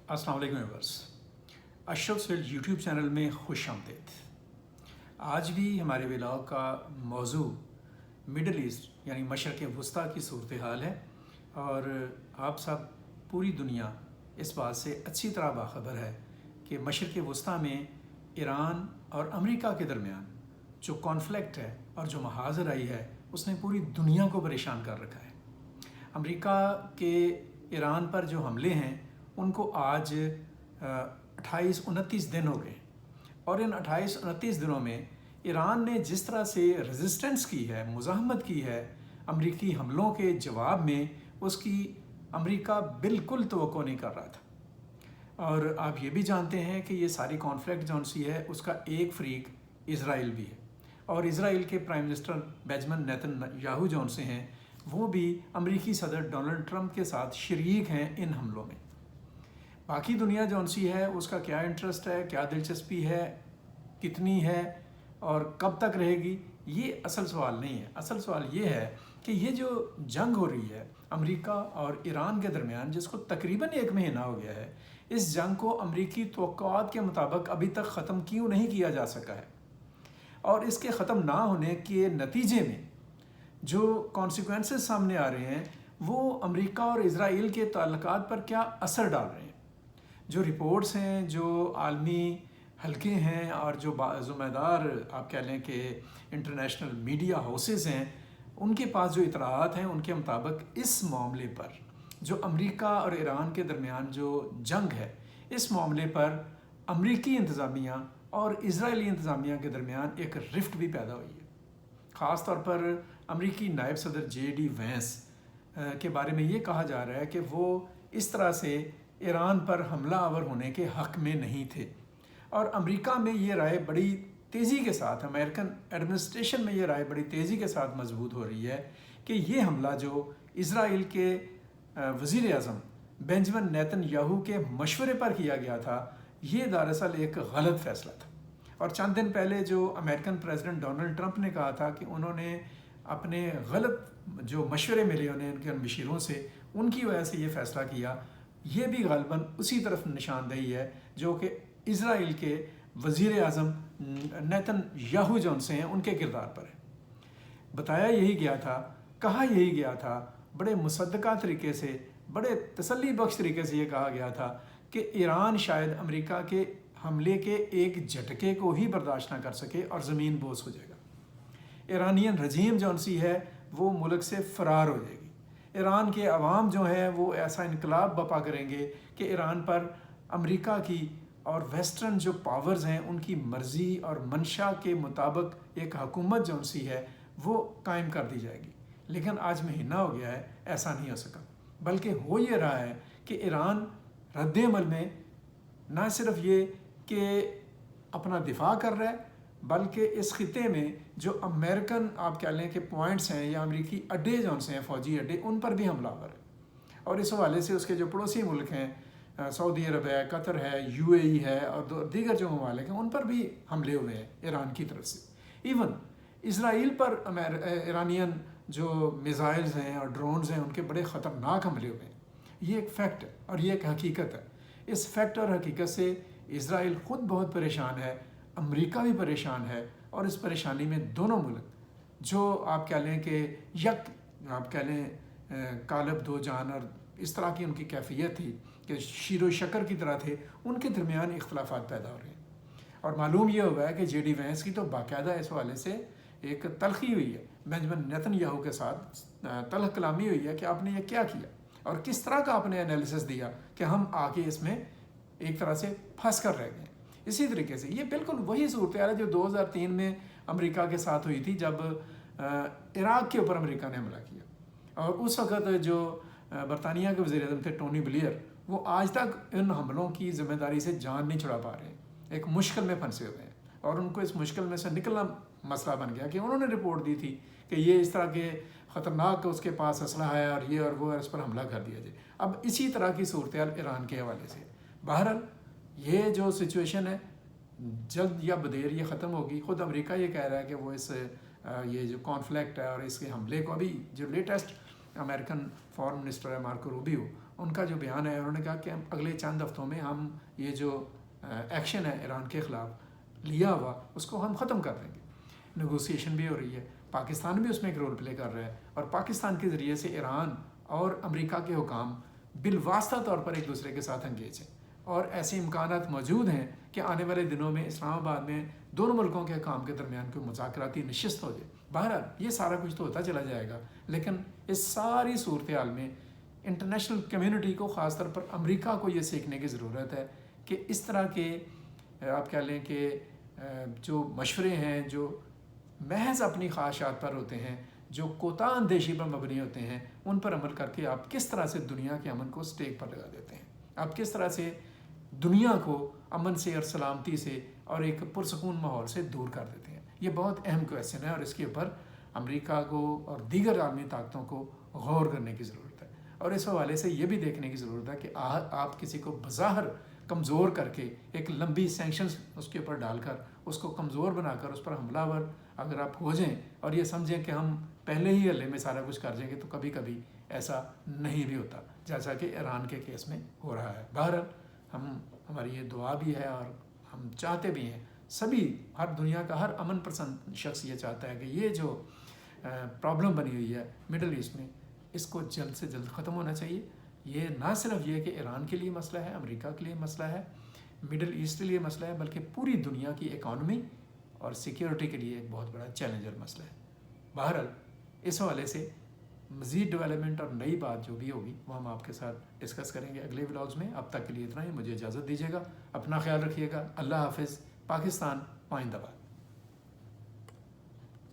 अस्सलाम वालेकुम viewers, Ashraf world YouTube channel में खुश आमदीद। आज भी हमारे व्लॉग का मौजू मिडल ईस्ट यानी मशरक़ वस्ता की सूरत हाल है और आप सब पूरी दुनिया इस बात से अच्छी तरह बाखबर है कि मशरक़ वस्ता में ईरान और अमेरिका के दरमियान जो कॉन्फ्लिक्ट है और जो महाजर आई है उसने पूरी दुनिया को परेशान कर रखा है। अमेरिका के ईरान पर जो हमले हैं उनको आज 28-29 दिन हो गए और इन 28-29 दिनों में ईरान ने जिस तरह से रेजिस्टेंस की है, मुज़ाहमत की है अमरीकी हमलों के जवाब में, उसकी अमेरिका बिल्कुल तवक्को नहीं कर रहा था। और आप ये भी जानते हैं कि ये सारी कॉन्फ्लिक्ट जौन सी है उसका एक फ़रीक इज़राइल भी है और इज़राइल के प्राइम मिनिस्टर बेंजामिन नेतन्याहू जौन से हैं वो भी अमरीकी सदर डोनाल्ड ट्रंप के साथ शरीक हैं इन हमलों में। बाकी दुनिया जौन सी है उसका क्या इंटरेस्ट है, क्या दिलचस्पी है, कितनी है और कब तक रहेगी, ये असल सवाल नहीं है। असल सवाल ये है कि ये जो जंग हो रही है अमेरिका और ईरान के दरमियान, जिसको तकरीबन 1 महीना हो गया है, इस जंग को अमरीकी तवक्कुआत के मुताबिक अभी तक ख़त्म क्यों नहीं किया जा सका है और इसके ख़त्म ना होने के नतीजे में जो कॉन्सिक्वेंसेस सामने आ रहे हैं वो अमेरिका और इज़राइल के ताल्लुकात पर क्या असर डाल रहे हैं। जो रिपोर्ट्स हैं, जो आलमी हल्के हैं और जो ज़िम्मेदार आप कह लें कि इंटरनेशनल मीडिया हाउसेस हैं, उनके पास जो इतलात हैं उनके मुताबिक इस मामले पर जो अमेरिका और ईरान के दरमियान जो जंग है, इस मामले पर अमरीकी इंतज़ामिया और इज़राइली इंतज़ामिया के दरमियान एक रिफ्ट भी पैदा हुई है। ख़ास तौर पर अमरीकी नायब सदर J.D. वैंस के बारे में ये कहा जा रहा है कि वो इस तरह से ईरान पर हमला आवर होने के हक़ में नहीं थे और अमेरिका में ये राय बड़ी तेज़ी के साथ, अमेरिकन एडमिनिस्ट्रेशन में ये राय बड़ी तेज़ी के साथ मजबूत हो रही है कि ये हमला जो इज़राइल के वज़ीर आज़म बेंजामिन नेतन्याहू के मशवरे पर किया गया था, ये दरअसल एक गलत फ़ैसला था। और चंद दिन पहले जो अमेरिकन प्रेसिडेंट डोनाल्ड ट्रंप ने कहा था कि उन्होंने अपने गलत जो मशवरे मिले उन्हें उनके मशीरों से, उनकी वजह से ये फ़ैसला किया, ये भी ग़ालिबन उसी तरफ निशानदेही है जो कि इज़राइल के वज़ीर आज़म नेतन्याहू जौन से हैं उनके किरदार पर है। बताया यही गया था, कहा यही गया था, बड़े मुसद्दक़ा तरीके से, बड़े तसल्ली बख्श तरीके से ये कहा गया था कि ईरान शायद अमेरिका के हमले के एक झटके को ही बर्दाश्त ना कर सके और ज़मीन बोस हो जाएगा। ईरानियन रजीम जौन सी है वो मुल्क से फ़रार हो जाएगी। ईरान के अवाम जो है वो ऐसा इनकलाब बपा करेंगे कि ईरान पर अमेरिका की और वेस्टर्न जो पावर्स हैं उनकी मर्ज़ी और मंशा के मुताबिक एक हुकूमत जौन सी है वो कायम कर दी जाएगी। लेकिन आज महीना हो गया है, ऐसा नहीं हो सका, बल्कि हो ये रहा है कि ईरान रद्द-ए-अमल में ना सिर्फ ये कि अपना दिफा कर रहा है, बल्कि इस ख़िते में जो अमेरिकन आप कह लें कि पॉइंट्स हैं या अमरीकी अड्डे जौन से हैं, फ़ौजी अड्डे, उन पर भी हमलावर है। और इस हवाले से उसके जो पड़ोसी मुल्क हैं, सऊदी अरब है, कतर है, UAE है और दीगर जो ममालिक हैं, उन पर भी हमले हुए हैं ईरान की तरफ से। इवन इज़राइल पर ईरानियन जो मिज़ाइल्स हैं और ड्रोन्स हैं उनके बड़े ख़तरनाक हमले हुए हैं। ये एक फ़ैक्ट है और ये एक हकीकत है। इस फैक्ट और हकीकत से इज़राइल ख़ुद बहुत परेशान है, अमेरिका भी परेशान है और इस परेशानी में दोनों मुल्क जो आप कह लें कि आप कह लें कालब दो जान और इस तरह की उनकी कैफियत थी कि शीरो शक्कर की तरह थे, उनके दरमियान इख्तलाफात पैदा हो रहे हैं। और मालूम ये हुआ है कि J.D. वैंस की तो बाकायदा इस हवाले से एक तलखी हुई है, बेंजामिन नेतन्याहू के साथ तलख कलामी हुई है कि आपने ये क्या किया और किस तरह का आपने एनालिसिस दिया कि हम आके इसमें एक तरह से फंस कर रह गए। इसी तरीके से ये बिल्कुल वही सूरत है जो 2003 में अमेरिका के साथ हुई थी जब इराक़ के ऊपर अमेरिका ने हमला किया और उस वक़्त जो बरतानिया के वज़ीर आज़म थे टोनी ब्लेयर, वो आज तक इन हमलों की ज़िम्मेदारी से जान नहीं छुड़ा पा रहे, एक मुश्किल में फंसे हुए हैं और उनको इस मुश्किल में से निकलना मसला बन गया कि उन्होंने रिपोर्ट दी थी कि ये इस तरह के ख़तरनाक उसके पास असलहा है और ये और वो इस पर हमला कर दिया जाए। अब इसी तरह की सूरत ईरान के हवाले से बहरहाल ये जो सिचुएशन है जल्द या बदेर ये ख़त्म होगी। ख़ुद अमेरिका ये कह रहा है कि वो इस ये जो कॉन्फ्लिक्ट है और इसके हमले को, अभी जो लेटेस्ट अमेरिकन फॉरेन मिनिस्टर है मार्को रूबियो, ان کا جو بیان ہے، انہوں نے کہا کہ ہم اگلے چند ہفتوں میں ہم یہ جو ایکشن ہے ایران کے خلاف لیا ہوا اس کو ہم ختم کر دیں گے. نیگوسیشن بھی ہو رہی ہے، پاکستان بھی اس میں ایک رول پلے کر رہا ہے، اور پاکستان کے ذریعے سے ایران اور امریکہ کے حکام بالواسطہ طور پر ایک دوسرے کے ساتھ انگیج ہیں، اور ایسے امکانات موجود ہیں کہ آنے والے دنوں میں اسلام آباد میں دونوں ملکوں کے حکام کے درمیان کوئی مذاکراتی نشست ہو جائے. بہرحال یہ سارا کچھ تو ہوتا چلا جائے گا، لیکن اس ساری صورتحال میں انٹرنیشنل کمیونٹی کو، خاص طور پر امریکہ کو یہ سیکھنے کی ضرورت ہے کہ اس طرح کے آپ کہہ لیں کہ جو مشورے ہیں جو محض اپنی خواہشات پر ہوتے ہیں، جو کوتاہ اندیشی پر مبنی ہوتے ہیں، ان پر عمل کر کے آپ کس طرح سے دنیا کے امن کو سٹیک پر لگا دیتے ہیں، آپ کس طرح سے دنیا کو امن سے اور سلامتی سے اور ایک پرسکون ماحول سے دور کر دیتے ہیں. یہ بہت اہم کویسچن ہے، اور اس کے اوپر امریکہ کو اور دیگر عالمی طاقتوں کو غور کرنے کی ضرورت ہے. اور اس حوالے سے یہ بھی دیکھنے کی ضرورت ہے کہ آپ کسی کو بظاہر کمزور کر کے ایک لمبی سینکشنز اس کے اوپر ڈال کر اس کو کمزور بنا کر اس پر حملہ ور اگر آپ ہو جائیں اور یہ سمجھیں کہ ہم پہلے ہی حلے میں سارا کچھ کر جائیں گے، تو کبھی کبھی ایسا نہیں بھی ہوتا، جیسا کہ ایران کے کیس میں ہو رہا ہے. بہرحال ہماری یہ دعا بھی ہے اور ہم چاہتے بھی ہیں، سبھی ہر دنیا کا ہر امن پسند شخص یہ چاہتا ہے کہ یہ جو پرابلم بنی ہوئی ہے مڈل ایسٹ میں، اس کو جلد سے جلد ختم ہونا چاہیے. یہ نہ صرف یہ کہ ایران کے لیے مسئلہ ہے، امریکہ کے لیے مسئلہ ہے، مڈل ایسٹ کے لیے مسئلہ ہے، بلکہ پوری دنیا کی اکانومی اور سیکیورٹی کے لیے ایک بہت بڑا چیلنجر مسئلہ ہے. بہرحال اس حوالے سے مزید ڈیولپمنٹ اور نئی بات جو بھی ہوگی وہ ہم آپ کے ساتھ ڈسکس کریں گے اگلے ولاگز میں. اب تک کے لیے اتنا ہی، مجھے اجازت دیجیے گا، اپنا خیال رکھیے گا. اللہ حافظ. پاکستان پائندہ باد.